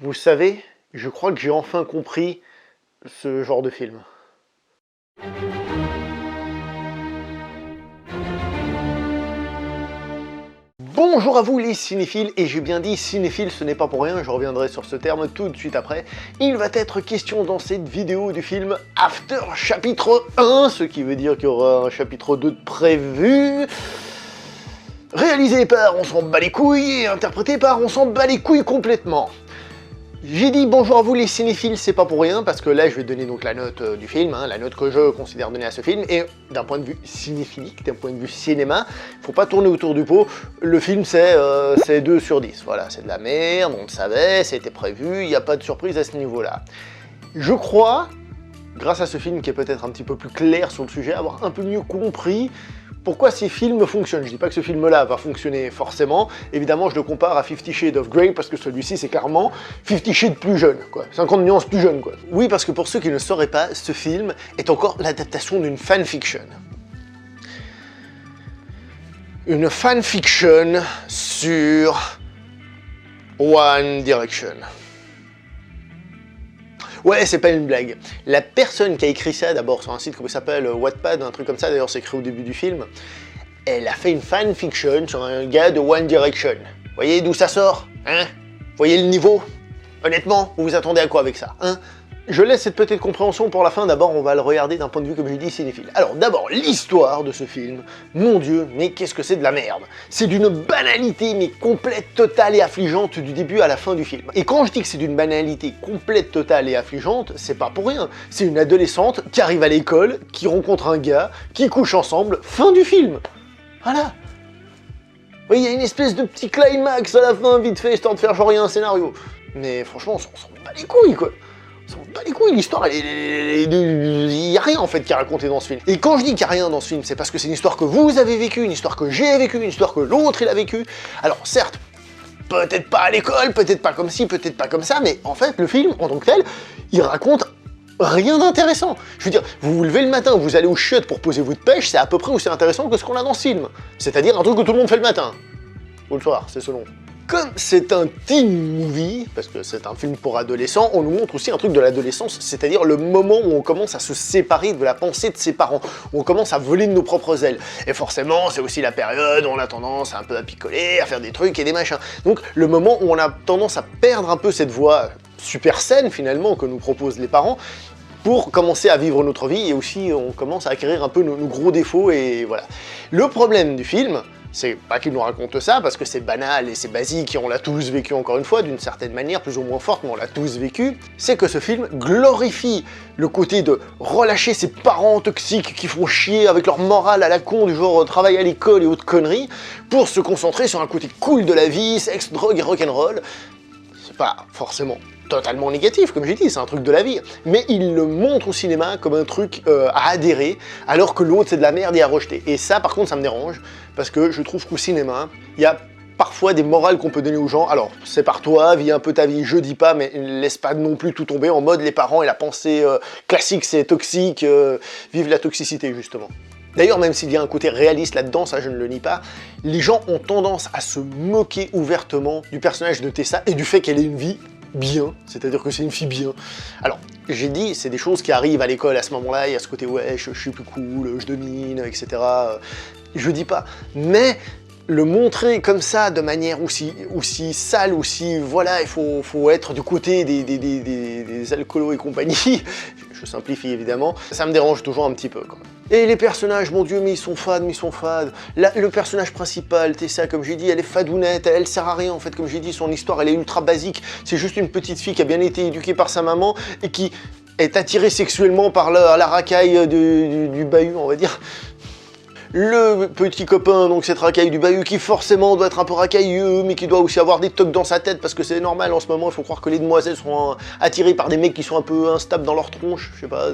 Vous savez, je crois que j'ai enfin compris ce genre de film. Bonjour à vous les cinéphiles, et j'ai bien dit cinéphile, ce n'est pas pour rien, je reviendrai sur ce terme tout de suite après. Il va être question dans cette vidéo du film After chapitre 1, ce qui veut dire qu'il y aura un chapitre 2 de prévu. Réalisé par On s'en bat les couilles et interprété par On s'en bat les couilles complètement. J'ai dit bonjour à vous les cinéphiles, c'est pas pour rien, parce que là je vais donner donc la note du film, la note que je considère donner à ce film, et d'un point de vue cinéphilique, d'un point de vue cinéma, faut pas tourner autour du pot, le film c'est 2 sur 10, voilà, c'est de la merde, on le savait, c'était prévu, il n'y a pas de surprise à ce niveau-là. Je crois, grâce à ce film qui est peut-être un petit peu plus clair sur le sujet, avoir un peu mieux compris pourquoi ces films fonctionnent. Je dis pas que ce film-là va fonctionner forcément, évidemment je le compare à 50 Shades of Grey parce que celui-ci c'est clairement 50 Shades plus jeune, quoi. 50 nuances plus jeune, quoi. Oui, parce que pour ceux qui ne sauraient pas, ce film est encore l'adaptation d'une fanfiction. Une fanfiction sur One Direction. Ouais, c'est pas une blague. La personne qui a écrit ça, d'abord sur un site, comment il s'appelle, Wattpad, un truc comme ça, d'ailleurs c'est écrit au début du film, elle a fait une fanfiction sur un gars de One Direction. Vous voyez d'où ça sort, hein? Vous voyez le niveau? Honnêtement, vous vous attendez à quoi avec ça, hein? Je laisse cette petite compréhension pour la fin, d'abord on va le regarder d'un point de vue, comme je dis, cinéphile. Alors d'abord, l'histoire de ce film, mon dieu, mais qu'est-ce que c'est de la merde. C'est d'une banalité, mais complète, totale et affligeante du début à la fin du film. Et quand je dis que c'est d'une banalité complète, totale et affligeante, c'est pas pour rien. C'est une adolescente qui arrive à l'école, qui rencontre un gars, qui couchent ensemble, fin du film. Voilà. Oui, il y a une espèce de petit climax à la fin, vite fait, histoire de faire genre un scénario. Mais franchement, on s'en bat les couilles, quoi. On s'en bat les couilles, l'histoire, il n'y a rien en fait qui est raconté dans ce film. Et quand je dis qu'il n'y a rien dans ce film, c'est parce que c'est une histoire que vous avez vécue, une histoire que j'ai vécue, une histoire que l'autre il a vécue. Alors certes, peut-être pas à l'école, peut-être pas comme ci, peut-être pas comme ça, mais en fait le film en tant que tel, il raconte rien d'intéressant. Je veux dire, vous vous levez le matin, vous allez au chiottes pour poser votre pêche, c'est à peu près aussi intéressant que ce qu'on a dans ce film. C'est-à-dire un truc que tout le monde fait le matin. Ou le soir, c'est selon. Comme c'est un teen movie, parce que c'est un film pour adolescents, on nous montre aussi un truc de l'adolescence, c'est-à-dire le moment où on commence à se séparer de la pensée de ses parents, où on commence à voler de nos propres ailes. Et forcément, c'est aussi la période où on a tendance un peu à picoler, à faire des trucs et des machins. Donc le moment où on a tendance à perdre un peu cette voie super saine, finalement, que nous proposent les parents, pour commencer à vivre notre vie, et aussi on commence à acquérir un peu nos gros défauts, et voilà. Le problème du film, c'est pas qu'il nous raconte ça, parce que c'est banal et c'est basique, et on l'a tous vécu encore une fois, d'une certaine manière, plus ou moins forte, mais on l'a tous vécu, c'est que ce film glorifie le côté de relâcher ses parents toxiques qui font chier avec leur morale à la con, du genre travail à l'école et autres conneries, pour se concentrer sur un côté cool de la vie, sexe, drogue et rock'n'roll. C'est pas forcément totalement négatif, comme j'ai dit, c'est un truc de la vie, mais il le montre au cinéma comme un truc à adhérer, alors que l'autre c'est de la merde et à rejeter. Et ça, par contre, ça me dérange, parce que je trouve qu'au cinéma, il y a parfois des morales qu'on peut donner aux gens. Alors, c'est par toi, vis un peu ta vie, je dis pas, mais laisse pas non plus tout tomber en mode les parents et la pensée classique, c'est toxique, vive la toxicité, justement. D'ailleurs, même s'il y a un côté réaliste là-dedans, ça je ne le nie pas, les gens ont tendance à se moquer ouvertement du personnage de Tessa et du fait qu'elle ait une vie bien, c'est-à-dire que c'est une fille bien. Alors, j'ai dit, c'est des choses qui arrivent à l'école à ce moment-là, il y a ce côté ouais, je suis plus cool, je domine, etc. Je dis pas, mais le montrer comme ça, de manière aussi sale, aussi, voilà, il faut être du côté des alcoolos et compagnie, je simplifie évidemment, ça me dérange toujours un petit peu, quand même. Et les personnages, mon dieu, mais ils sont fades, le personnage principal, Tessa, comme j'ai dit, elle est fadounette, elle sert à rien, en fait, comme j'ai dit, son histoire, elle est ultra basique, c'est juste une petite fille qui a bien été éduquée par sa maman, et qui est attirée sexuellement par la racaille du bahut, on va dire. Le petit copain, donc cette racaille du bahut, qui forcément doit être un peu racailleux, mais qui doit aussi avoir des tocs dans sa tête, parce que c'est normal en ce moment, il faut croire que les demoiselles sont attirées par des mecs qui sont un peu instables dans leur tronche, je sais pas,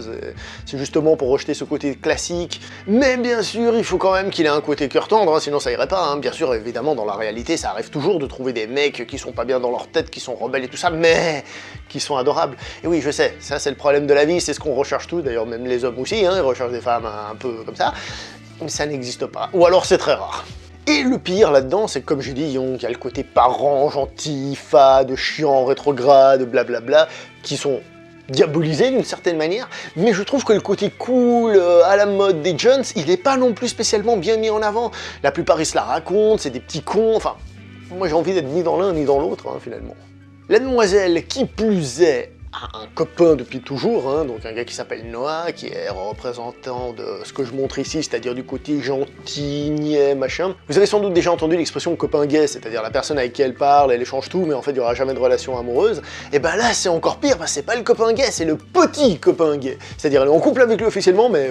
c'est justement pour rejeter ce côté classique. Mais bien sûr, il faut quand même qu'il ait un côté cœur tendre, hein, sinon ça irait pas, hein. Bien sûr, évidemment, dans la réalité, ça arrive toujours de trouver des mecs qui sont pas bien dans leur tête, qui sont rebelles et tout ça, mais qui sont adorables. Et oui, je sais, ça c'est le problème de la vie, c'est ce qu'on recherche tous, d'ailleurs même les hommes aussi, hein, ils recherchent des femmes un peu comme ça. Mais ça n'existe pas, ou alors c'est très rare. Et le pire là-dedans, c'est que comme j'ai dit, il y a le côté parent, gentil, fade, chiant, rétrograde, blablabla, qui sont diabolisés d'une certaine manière, mais je trouve que le côté cool, à la mode des Jones, il n'est pas non plus spécialement bien mis en avant. La plupart, ils se la racontent, c'est des petits cons, enfin, moi j'ai envie d'être ni dans l'un ni dans l'autre, hein, finalement. La demoiselle, qui plus est, a un copain depuis toujours, hein, donc un gars qui s'appelle Noah, qui est représentant de ce que je montre ici, c'est-à-dire du côté gentil, niais, machin. Vous avez sans doute déjà entendu l'expression copain gay, c'est-à-dire la personne avec qui elle parle, elle échange tout, mais en fait il n'y aura jamais de relation amoureuse. Et ben là c'est encore pire, parce que c'est pas le copain gay, c'est le petit copain gay. C'est-à-dire elle est en couple avec lui officiellement, mais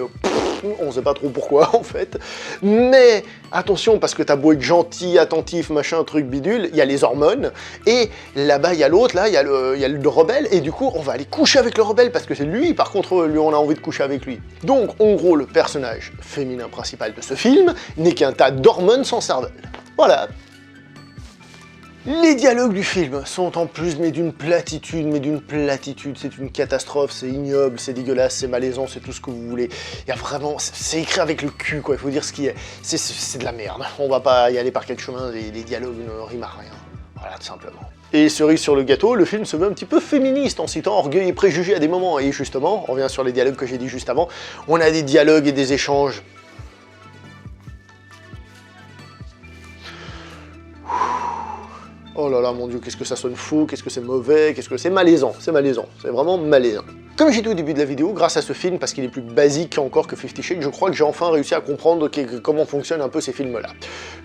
on sait pas trop pourquoi en fait. Mais attention, parce que t'as beau être gentil, attentif, machin, truc bidule, il y a les hormones, et là-bas il y a l'autre, là il y a le rebelle, et du coup on va aller coucher avec le rebelle, parce que c'est lui, par contre, lui on a envie de coucher avec lui. Donc en gros, le personnage féminin principal de ce film n'est qu'un tas d'hormones sans cervelle. Voilà. Les dialogues du film sont en plus d'une platitude, c'est une catastrophe, c'est ignoble, c'est dégueulasse, c'est malaisant, c'est tout ce que vous voulez. Il y a vraiment, c'est écrit avec le cul quoi, il faut dire ce qui est. C'est de la merde, on va pas y aller par quel chemin, les dialogues ne riment à rien. Voilà, tout simplement. Et cerise sur le gâteau, le film se veut un petit peu féministe en citant orgueil et préjugés à des moments. Et justement, on revient sur les dialogues que j'ai dit juste avant, on a des dialogues et des échanges. Oh là là, mon dieu, qu'est-ce que ça sonne faux, qu'est-ce que c'est mauvais, qu'est-ce que c'est malaisant, c'est vraiment malaisant. Comme j'ai dit au début de la vidéo, grâce à ce film, parce qu'il est plus basique encore que 50 Shades, je crois que j'ai enfin réussi à comprendre comment fonctionnent un peu ces films-là.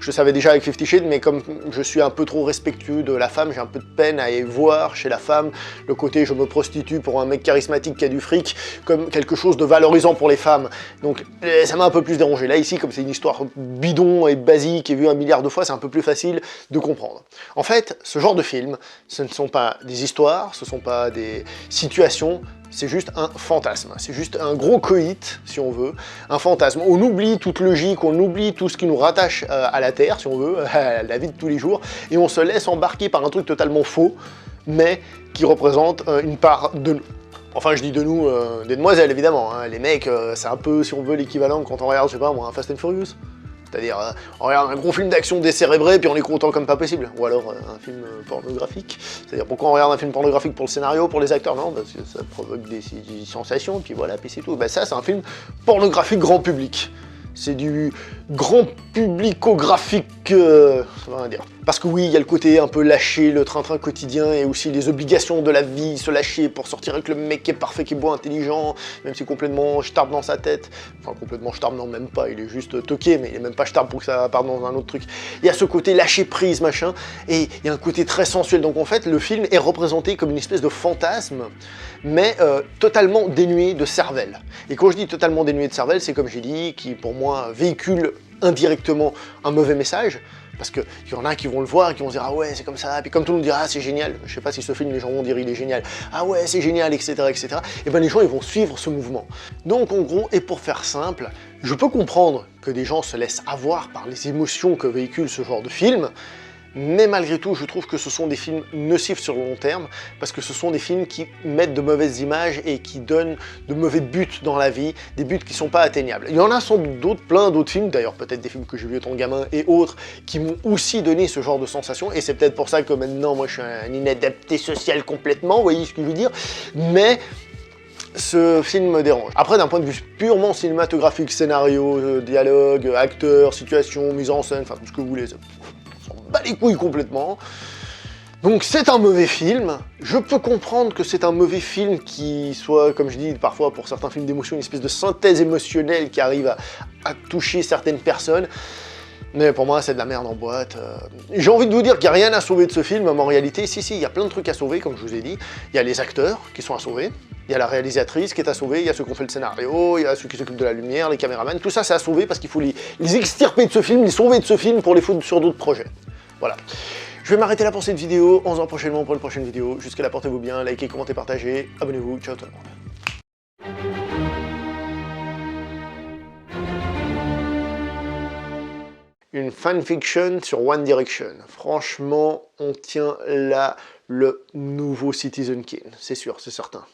Je savais déjà avec 50 Shades, mais comme je suis un peu trop respectueux de la femme, j'ai un peu de peine à y voir chez la femme le côté je me prostitue pour un mec charismatique qui a du fric, comme quelque chose de valorisant pour les femmes. Donc ça m'a un peu plus dérangé. Là ici, comme c'est une histoire bidon et basique et vue 1 milliard de fois, c'est un peu plus facile de comprendre. En fait, ce genre de film, ce ne sont pas des histoires, ce ne sont pas des situations, c'est juste un fantasme, c'est juste un gros coït, si on veut, un fantasme. On oublie toute logique, on oublie tout ce qui nous rattache à la Terre, si on veut, à la vie de tous les jours, et on se laisse embarquer par un truc totalement faux, mais qui représente une part de nous. Enfin, je dis de nous, des demoiselles, évidemment, hein. Les mecs, c'est un peu, si on veut, l'équivalent quand on regarde, je sais pas moi, un Fast and Furious. C'est-à-dire, on regarde un gros film d'action décérébré, puis on est content comme pas possible. Ou alors un film pornographique. C'est-à-dire, pourquoi on regarde un film pornographique pour le scénario, pour les acteurs? Non, parce que ça provoque des sensations, puis voilà, puis c'est tout. Ben ça, c'est un film pornographique grand public. C'est du grand publicographique, ça va rien dire. Parce que oui, il y a le côté un peu lâché, le train-train quotidien, et aussi les obligations de la vie, se lâcher pour sortir avec le mec qui est parfait, qui est beau, intelligent, même si complètement starbe dans sa tête. Enfin, complètement starbe, non, même pas, il est juste toqué, mais il est même pas starbe pour que ça parte dans un autre truc. Il y a ce côté lâcher prise, machin, et il y a un côté très sensuel. Donc en fait, le film est représenté comme une espèce de fantasme, mais totalement dénué de cervelle. Et quand je dis totalement dénué de cervelle, c'est comme j'ai dit, qui pour moi véhicule indirectement un mauvais message, parce qu'il y en a qui vont le voir et qui vont se dire « Ah ouais, c'est comme ça », puis comme tout le monde dira « Ah, c'est génial », je sais pas si ce film, les gens vont dire « Il est génial »,« Ah ouais, c'est génial », etc., etc., et ben les gens, ils vont suivre ce mouvement. Donc en gros, et pour faire simple, je peux comprendre que des gens se laissent avoir par les émotions que véhicule ce genre de film, mais malgré tout, je trouve que ce sont des films nocifs sur le long terme, parce que ce sont des films qui mettent de mauvaises images et qui donnent de mauvais buts dans la vie, des buts qui sont pas atteignables. Il y en a sans doute d'autres, plein d'autres films, d'ailleurs peut-être des films que j'ai vus étant gamin et autres, qui m'ont aussi donné ce genre de sensation, et c'est peut-être pour ça que maintenant, moi je suis un inadapté social complètement, vous voyez ce que je veux dire, mais ce film me dérange. Après, d'un point de vue purement cinématographique, scénario, dialogue, acteurs, situation, mise en scène, enfin tout ce que vous voulez, bat les couilles complètement. Donc c'est un mauvais film. Je peux comprendre que c'est un mauvais film qui soit, comme je dis parfois pour certains films d'émotion, une espèce de synthèse émotionnelle qui arrive à toucher certaines personnes. Mais pour moi, c'est de la merde en boîte. J'ai envie de vous dire qu'il n'y a rien à sauver de ce film, mais en réalité, si, il y a plein de trucs à sauver, comme je vous ai dit. Il y a les acteurs qui sont à sauver, il y a la réalisatrice qui est à sauver, il y a ceux qui ont fait le scénario, il y a ceux qui s'occupent de la lumière, les caméramans, tout ça c'est à sauver parce qu'il faut les extirper de ce film, les sauver de ce film pour les foutre sur d'autres projets. Voilà. Je vais m'arrêter là pour cette vidéo, on se voit prochainement pour une prochaine vidéo. Jusqu'à là, portez-vous bien, likez, commentez, partagez, abonnez-vous, ciao tout le monde. Une fanfiction sur One Direction. Franchement, on tient là le nouveau Citizen Kane, c'est sûr, c'est certain.